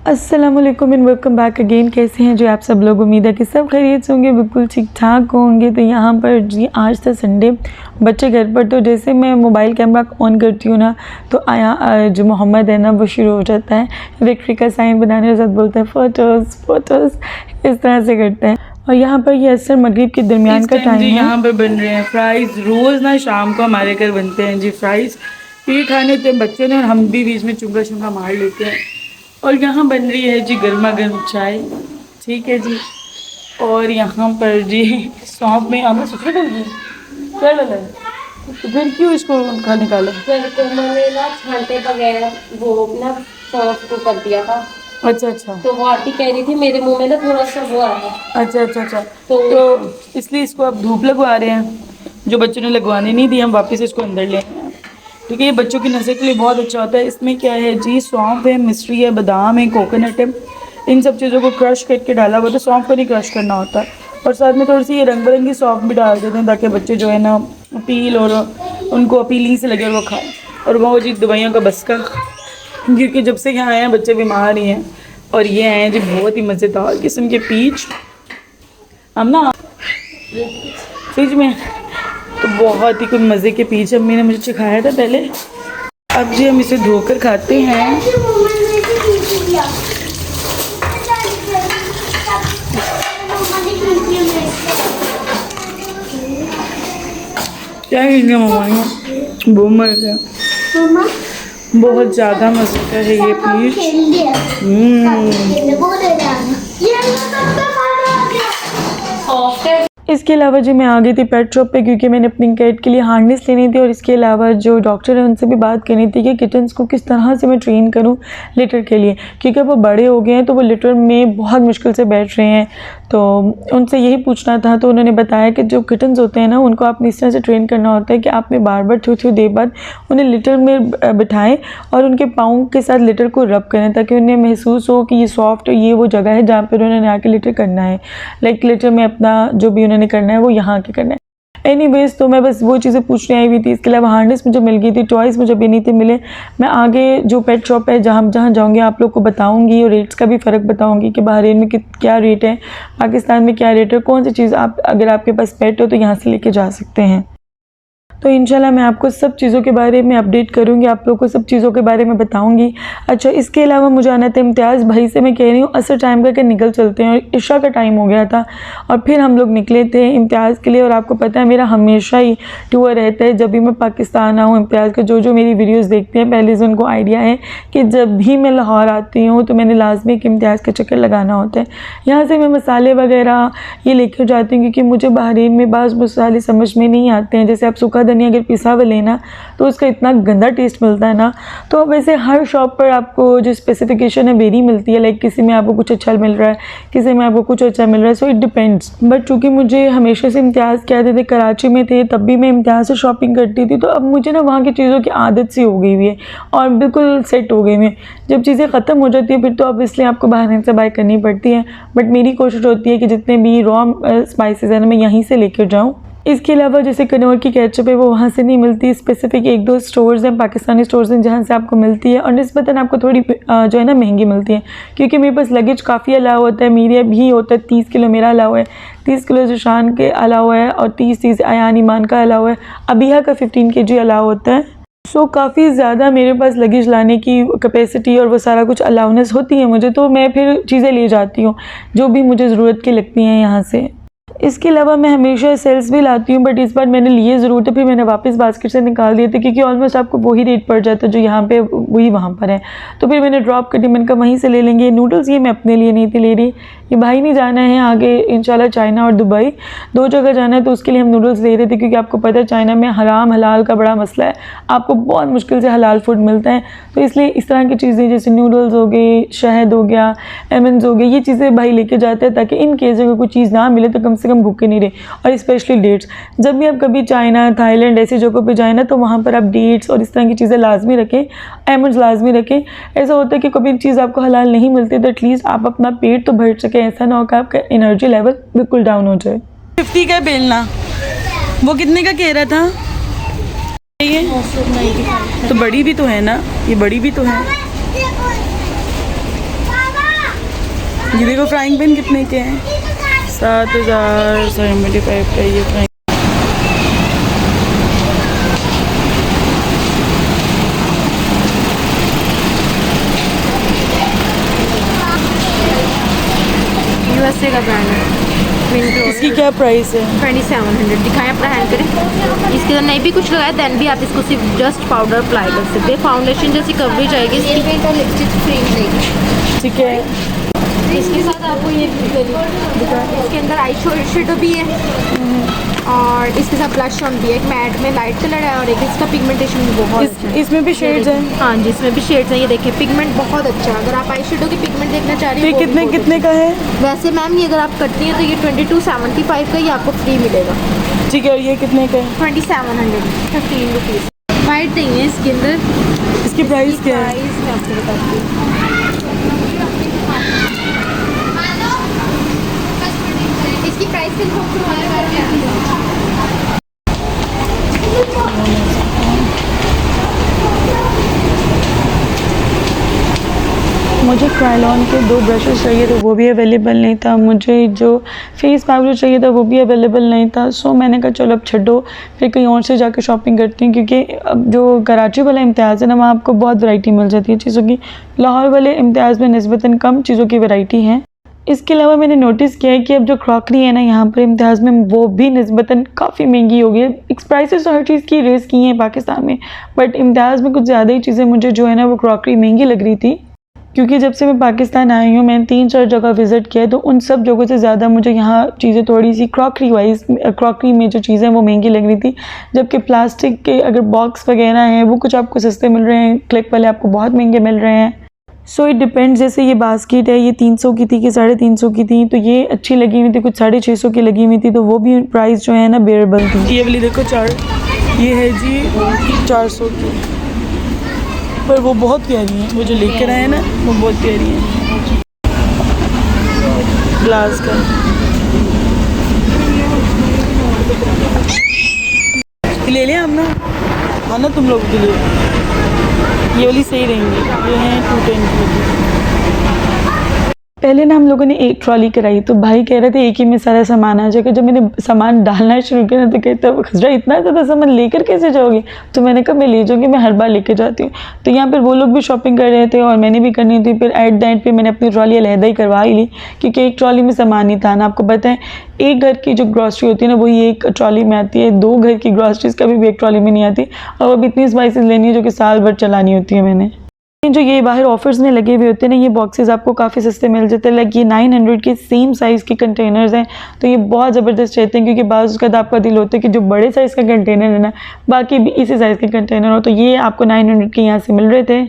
अस्सलामुअलैकुम and welcome back again. कैसे हैं जो आप सब लोग? उम्मीद है कि सब खैरियत से होंगे, बिल्कुल ठीक ठाक होंगे। तो यहाँ पर जी आज था संडे, बच्चे घर पर, तो जैसे मैं मोबाइल कैमरा ऑन करती हूँ ना तो आया जो मोहम्मद है ना वो शुरू हो जाता है विक्ट्री का साइन बनाने के साथ, बोलता है फ़ोटोज़ फ़ोटोज़, इस तरह से करते हैं। और यहाँ पर ये असर मगरिब के दरमियान का टाइम है। यहाँ पर बन रहे हैं फ्राइज़। रोज़ ना शाम को हमारे घर बनते हैं जी फ्राइज़। ये खाने थे बच्चे ने और हम भी बीच में चुंगा चुंगा मार लेते हैं। और यहाँ बन रही है जी गर्मा गर्म चाय, ठीक है जी। और यहाँ पर जी सौंफ में हमें सुखा डाल दी, क्या डाला है तो फिर क्यों इसको निकाला? मैंने ना छानते बगैर वो ना सौंफ को कर दिया था। अच्छा, तो वो आंटी कह रही थी मेरे मुंह में ना थोड़ा सा वो आया। अच्छा। तो इसलिए इसको अब धूप लगवा रहे हैं, जो बच्चों ने लगवाने नहीं दी, हम वापस इसको अंदर ले आए। ठीक है, ये बच्चों की नज़र के लिए बहुत अच्छा होता है। इसमें क्या है जी, सौंफ है, मिश्री है, बादाम है, कोकोनट है, इन सब चीज़ों को क्रश करके डाला हुआ। तो सौंफ को नहीं क्रश करना होता, और साथ में थोड़ी सी ये रंग बिरंगी सौंफ भी डाल देते हैं ताकि बच्चे जो है ना पील और उनको अपीलिंग से लगे और वो खाएँ। और वो जी दवाइयों का बस का, क्योंकि जब से यहाँ आए हैं बच्चे बीमार ही हैं। और ये हैं जी बहुत ही मज़ेदार किस्म के पीच, हम ना फ्रिज में तो बहुत ही कोई मज़े के पीच अम्मी ने मुझे सिखाया था पहले। अब जी हम इसे धोकर खाते हैं। क्या है मम्मा, वो मर गया, बहुत ज़्यादा मज़े का है ये पीच। इसके अलावा जी मैं आ गई थी पेट शॉप पे, क्योंकि मैंने अपनी कैट के लिए हार्नेस लेनी थी। और इसके अलावा जो डॉक्टर है उनसे भी बात करनी थी कि किटन्स को किस तरह से मैं ट्रेन करूं लिटर के लिए, क्योंकि वो बड़े हो गए हैं तो वो लिटर में बहुत मुश्किल से बैठ रहे हैं। तो उनसे यही पूछना था। तो उन्होंने बताया कि जो किटन्स होते हैं ना उनको आपने इस तरह से ट्रेन करना होता है कि आपने बार बार थोड़ी देर बाद उन्हें लिटर में बिठाएं और उनके पाँव के साथ लिटर को रब करें, ताकि उन्हें महसूस हो कि ये सॉफ्ट, ये वो जगह है जहाँ पर उन्होंने आके लिटर करना है। लाइक लिटर में अपना जो भी उन्होंने करना है वो यहाँ के करना है। एनीवेज, तो मैं बस वो चीज़ें पूछने आई हुई थी। इसके अलावा हार्नेस मुझे मिल गई थी, टॉयज़ मुझे भी नहीं थे मिले। मैं आगे जो पेट शॉप है जहाँ जाऊँगी आप लोग को बताऊँगी, और रेट्स का भी फ़र्क बताऊँगी कि बहरीन में क्या रेट है, पाकिस्तान में क्या रेट है, कौन सी चीज़ आप अगर आपके पास पेट हो तो यहाँ से लेके जा सकते हैं। तो इंशाल्लाह मैं आपको सब चीज़ों के बारे में अपडेट करूँगी, आप लोगों को सब चीज़ों के बारे में बताऊँगी। अच्छा, इसके अलावा मुझे आना था इम्तियाज़ भाई से, मैं कह रही हूँ असर टाइम करके निकल चलते हैं, और इशा का टाइम हो गया था और फिर हम लोग निकले थे इम्तियाज़ के लिए। और आपको पता है मेरा हमेशा ही टूर रहता है जब भी मैं पाकिस्तान आऊँ। इम्तियाज़ के जो मेरी वीडियोज़ देखते हैं पहले से उनको आइडिया है कि जब भी मैं लाहौर आती हूँ तो मैंने लाजमी एक इम्तियाज़ का चक्कर लगाना होता है। यहाँ से मैं मसाले वगैरह ये लेकर जाती हूँ, क्योंकि मुझे बहरीन में बाज़ मसाले समझ में नहीं आते हैं। जैसे आप सूखा धनिया अगर पिसा हुआ लेना तो उसका इतना गंदा टेस्ट मिलता है ना। तो वैसे हर शॉप पर आपको जो स्पेसिफिकेशन है वेरी मिलती है, लाइक किसी में आपको कुछ अच्छा मिल रहा है, किसी में आपको कुछ अच्छा मिल रहा है, सो इट डिपेंड्स। बट चूँकि मुझे हमेशा से इम्तियाज़ कहते थे, कराची में थे तब भी मैं इम्तियाज़ से शॉपिंग करती थी, तो अब मुझे ना वहाँ की चीज़ों की आदत सी हो गई हुई है और बिल्कुल सेट हो गई हुई है। जब चीज़ें ख़त्म हो जाती है फिर तो ऑब्वियसली आपको बाहर से बाय करनी पड़ती है, बट मेरी कोशिश होती है कि जितने भी रॉ स्पाइसेस हैं मैं यहीं से लेकर जाऊँ। इसके अलावा जैसे कनौर की केचप है वो वहाँ से नहीं मिलती, स्पेसिफिक एक दो स्टोर्स हैं, पाकिस्तानी स्टोर्स हैं जहाँ से आपको मिलती है, और निस्बतन आपको थोड़ी जो है ना महंगी मिलती है। क्योंकि मेरे पास लगेज काफ़ी अलाव होता है, मेरे भी होता है 30 किलो मेरा अलाव है, 30 किलो जुशान के अलाव है, और 30 अयान ईमान का अलाव है, अबिया का 15 kg अलाव होता है। सो काफ़ी ज़्यादा मेरे पास लगेज लाने की कैपेसिटी और वो सारा कुछ अलाउनेस होती है मुझे, तो मैं फिर चीज़ें ले जाती हूँ जो भी मुझे ज़रूरत की लगती हैं यहाँ से। इसके अलावा मैं हमेशा सेल्स भी लाती हूँ, बट इस बार मैंने लिए ज़रूर थे, फिर मैंने वापस बास्केट से निकाल दिए थे, क्योंकि ऑलमोस्ट आपको वही रेट पड़ जाता है जो यहाँ पे वही वहाँ पर है। तो फिर मैंने ड्रॉप कर दी, मैंने कहा वहीं से ले लेंगे। नूडल्स ये मैं अपने लिए नहीं थी ले रही, ये भाई नहीं जाना है आगे इंशाल्लाह चाइना और दुबई, दो जगह जाना है, तो उसके लिए हम नूडल्स ले रहे थे। क्योंकि आपको पता है चाइना में हराम हलाल का बड़ा मसला है, आपको बहुत मुश्किल से हलाल फूड मिलता है। तो इसलिए इस तरह की चीज़ें जैसे नूडल्स हो गए, शहद हो गया, एमन्स हो गए, ये चीज़ें भाई लेके जाते हैं ताकि इन केस अगर कोई चीज़ ना मिले तो कम से कम भूखे नहीं रहे। और स्पेशली डेट्स, जब भी आप कभी चाइना, थाईलैंड ऐसी जगहों पे जाए ना तो वहाँ पर आप डेट्स और इस तरह की चीज़ें लाजमी रखें, एमंड्स लाजमी रखें। ऐसा होता है कि कभी चीज़ आपको हलाल नहीं मिलती तो एटलीस्ट आप अपना पेट तो भर सकें, ऐसा ना हो कि आपका एनर्जी लेवल बिल्कुल डाउन हो जाए। 50 का बेलना, वो कितने का कह रहा था ये? तो बड़ी भी तो है ना, ये बड़ी भी तो है। ये देखो फ्राइंग पैन कितने के हैं, 7,775 का ये फ्राइंग। USA का ब्रांड है विंट्रो। इसकी क्या प्राइस है? 2700। दिखाएं अपना हैंड करें। इसके अंदर नहीं भी कुछ लगाया देन भी आप इसको सिर्फ जस्ट पाउडर अप्लाई कर सकते हैं। फाउंडेशन जैसी कवरेज आएगी इसकी। पेंट और लिपस्टिक फ्री मिलेगी। ठीक है। इसके साथ आपको ये इसके अंदर आई शेडो भी है और इसके साथ ब्लश ऑन भी है। एक मैट में लाइट कलर है और एक इसका पिगमेंटेशन भी बहुत अच्छा है। इसमें भी शेड्स हैं? हाँ जी, इसमें भी शेड्स हैं। ये देखिए पिगमेंट बहुत अच्छा है। अगर आप आई शेडो की पिगमेंट देखना चाह रही तो हैं ये कितने का है? वैसे मैम ये अगर आप करती हैं तो ये 2275 का ही आपको फ्री मिलेगा। ठीक है। और ये कितने का है? 2700, 15 रुपीज़। वाइट देंगे इसके अंदर। इसकी प्राइस क्या है? प्राइस मैं आपको बताती हूँ। इसकी प्राइस मुझे क्रायलॉन के 2 ब्रशेस चाहिए थे, वो भी अवेलेबल नहीं था। मुझे जो फेस पाउडर चाहिए था वो भी अवेलेबल नहीं था। सो मैंने कहा चलो अब छोड़ो, फिर कहीं और से जाकर शॉपिंग करती हूँ, क्योंकि अब जो कराची वाला इम्तियाज़ है ना, वहाँ आपको बहुत वैरायटी मिल जाती है चीज़ों की। लाहौर वाले इम्तियाज़ में निस्बतन कम चीज़ों की वैरायटी है। इसके अलावा मैंने नोटिस किया है कि अब जो क्रॉकरी है ना यहाँ पर इम्तियाज़ में, वो भी निस्बतन काफ़ी महंगी हो गई है। प्राइसेस तो हर चीज़ की रेस की हैं पाकिस्तान में, बट इम्तियाज़ में कुछ ज़्यादा ही चीज़ें मुझे जो है ना वो क्रॉकरी महंगी लग रही थी। क्योंकि जब से मैं पाकिस्तान आई हूँ मैंने 3-4 जगह विज़िट किया है, तो उन सब जगहों से ज़्यादा मुझे यहाँ चीज़ें थोड़ी सी क्रॉकरी में जो चीज़ें वो महंगी लग रही थी। जबकि प्लास्टिक के अगर बॉक्स वगैरह हैं वो कुछ आपको सस्ते मिल रहे हैं, क्लिक वाले आपको बहुत महंगे मिल रहे हैं। So it depends. जैसे ये बास्केट है, ये 300 की थी कि 350 की थी, तो ये अच्छी लगी हुई थी, कुछ 650 की लगी हुई थी, तो वो भी प्राइस जो है ना बेरेबल थी। ये वाली देखो ये है जी 400 की, पर वो बहुत प्यारी है। वो जो लेकर आए ना वो बहुत प्यारी है। ग्लास का ले लिया हमने, हाँ ना, तुम लोगों के लिए ये वाली सही रहेंगी। ये हैं 210 की। पहले ना हम लोगों ने एक ट्रॉली कराई, तो भाई कह रहे थे एक ही में सारा सामान आ जाएगा। जब मैंने सामान डालना शुरू किया ना तो कहता है खजरा इतना ज़्यादा सामान लेकर कैसे जाओगे? तो मैंने कहा मैं ले जाऊँगी, मैं हर बार लेकर जाती हूँ। तो यहाँ पर वो लोग भी शॉपिंग कर रहे थे और मैंने भी करनी थी। फिर एट द एंड पे मैंने अपनी ट्रॉली अलहदा ही करवा ही ली, क्योंकि एक ट्रॉली में सामान नहीं था ना। आपको पता है एक घर की जो ग्रॉसरी होती है ना वही एक ट्रॉली में आती है, 2 घर की ग्रॉसरीज कभी भी एक ट्रॉली में नहीं आती। और अब इतनी स्पाइसेस लेनी है जो कि साल भर चलानी होती है मैंने। जो ये बाहर ऑफर्स में लगे हुए होते हैं ना, ये बॉक्सेस आपको काफ़ी सस्ते मिल जाते हैं। लाइक ये 900 के सेम साइज़ के कंटेनर्स हैं, तो ये बहुत ज़बरदस्त रहते हैं। क्योंकि बाज़ उसका आपका दिल होता है कि जो बड़े साइज़ का कंटेनर है ना, बाकी भी इसी साइज़ के कंटेनर हो, तो ये आपको 900 के यहाँ से मिल रहे थे।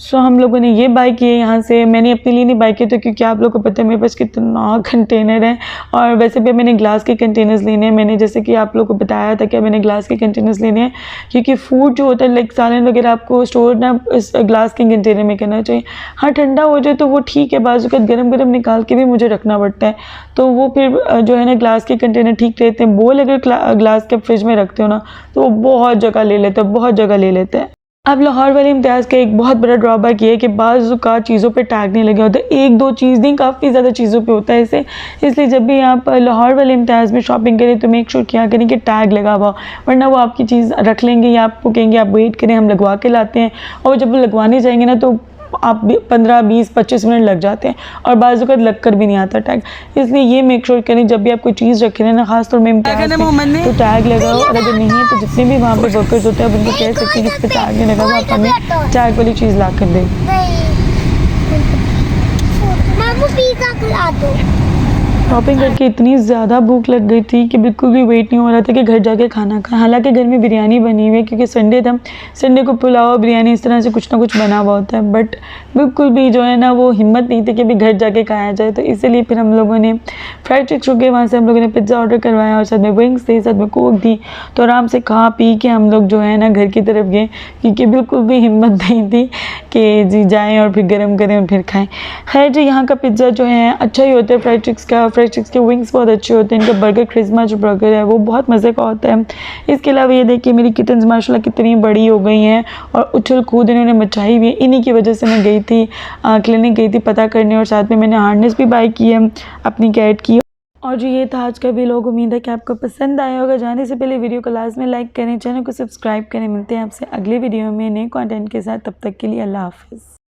सो हम लोगों ने ये बाय किए यहाँ से। मैंने अपने लिए नहीं बाय किए, तो क्योंकि आप लोगों को पता है मेरे पास कितना कंटेनर है। और वैसे भी मैंने ग्लास के कंटेनर्स लेने हैं। मैंने जैसे कि आप लोगों को बताया था कि मैंने ग्लास के कंटेनर्स लेने हैं, क्योंकि फूड जो होता है लाइक सालन वगैरह आपको स्टोर ना इस ग्लास के कंटेनर में करना चाहिए। हाँ ठंडा हो जाए तो वो ठीक है, बाज़ वक़्त गरम गरम निकाल के भी मुझे रखना पड़ता है, तो वो फिर जो है ना ग्लास के कंटेनर ठीक रहते हैं। बोल अगर ग्लास के फ्रिज में रखते हो ना तो वो बहुत जगह ले लेते हैं, बहुत जगह ले लेते हैं। अब लाहौर वाले इम्तियाज़ का एक बहुत बड़ा ड्रॉबैक ये है कि बाज़ औक़ात चीज़ों पे टैग नहीं लगे होते। 1-2 चीज़ नहीं, काफ़ी ज़्यादा चीज़ों पे होता है इसे। इसलिए जब भी आप लाहौर वाले इम्तियाज़ में शॉपिंग करें तो मेक श्योर किया करें कि टैग लगा हुआ, वरना वो आपकी चीज़ रख लेंगे या आपको कहेंगे आप वेट करें, हम लगवा के लाते हैं। और जब वो लगवाने जाएंगे ना तो आप 15, 20, 25 मिनट लग जाते हैं और बाज़ वक़्त लग कर भी नहीं आता टैग। इसलिए ये मेक श्योर करें जब भी आप कोई चीज़ रखें ना, खासतौर में इम्तियाज़ में, तो टैग लगाओ। और अगर नहीं है तो जितने भी वहाँ पे वर्कर्स होते हैं आप उनको कह सकते हैं कि इस पर टैग नहीं लगा, आप हमें टैग वाली चीज़ ला कर दें। पिज़्ज़ा खिला दो। शॉपिंग करके इतनी ज़्यादा भूख लग गई थी कि बिल्कुल भी वेट नहीं हो रहा था कि घर जाके खाना खाएं। हालांकि घर में बिरयानी बनी हुई है, क्योंकि संडे था, संडे को पुलाव बिरयानी इस तरह से कुछ ना कुछ बना हुआ होता है, बट बिल्कुल भी जो है ना वो हिम्मत नहीं थी कि अभी घर जाके खाया जाए। तो इसीलिए फिर हम लोगों ने फ्राइड चिक्स रुके, वहाँ से हम लोगों ने पिज़्ज़ा ऑर्डर करवाया और साथ में विंग्स थे, साथ में कोक दी। तो आराम से खा पी के हम लोग जो है ना घर की तरफ गए, क्योंकि बिल्कुल भी हिम्मत नहीं थी कि जी जाएँ और फिर गर्म करें और फिर खाएँ। खैर जी यहाँ का पिज़्ज़ा जो है अच्छा ही होता है फ्राइड चिक्स का। फ्रेश, इसके विंग्स बहुत अच्छे होते हैं, इनका बर्गर क्रिस्मा जो बर्गर है वो बहुत मज़े का होता है। इसके अलावा ये देखिए मेरी किटन्स माशाल्लाह कितनी बड़ी हो गई हैं और उछल कूद इन्होंने मचाई हुई है। इन्हीं की वजह से मैं गई थी क्लिनिक गई थी पता करने, और साथ में मैंने हार्नेस भी बाय की है अपनी कैट की। और जो ये था आज का व्लॉग, उम्मीद है कि आपको पसंद आया होगा। जाने से पहले वीडियो को लाजमी लाइक करें, चैनल को सब्सक्राइब करें। मिलते हैं आपसे अगले वीडियो में नए कंटेंट के साथ, तब तक के लिए अल्लाह हाफ़िज़।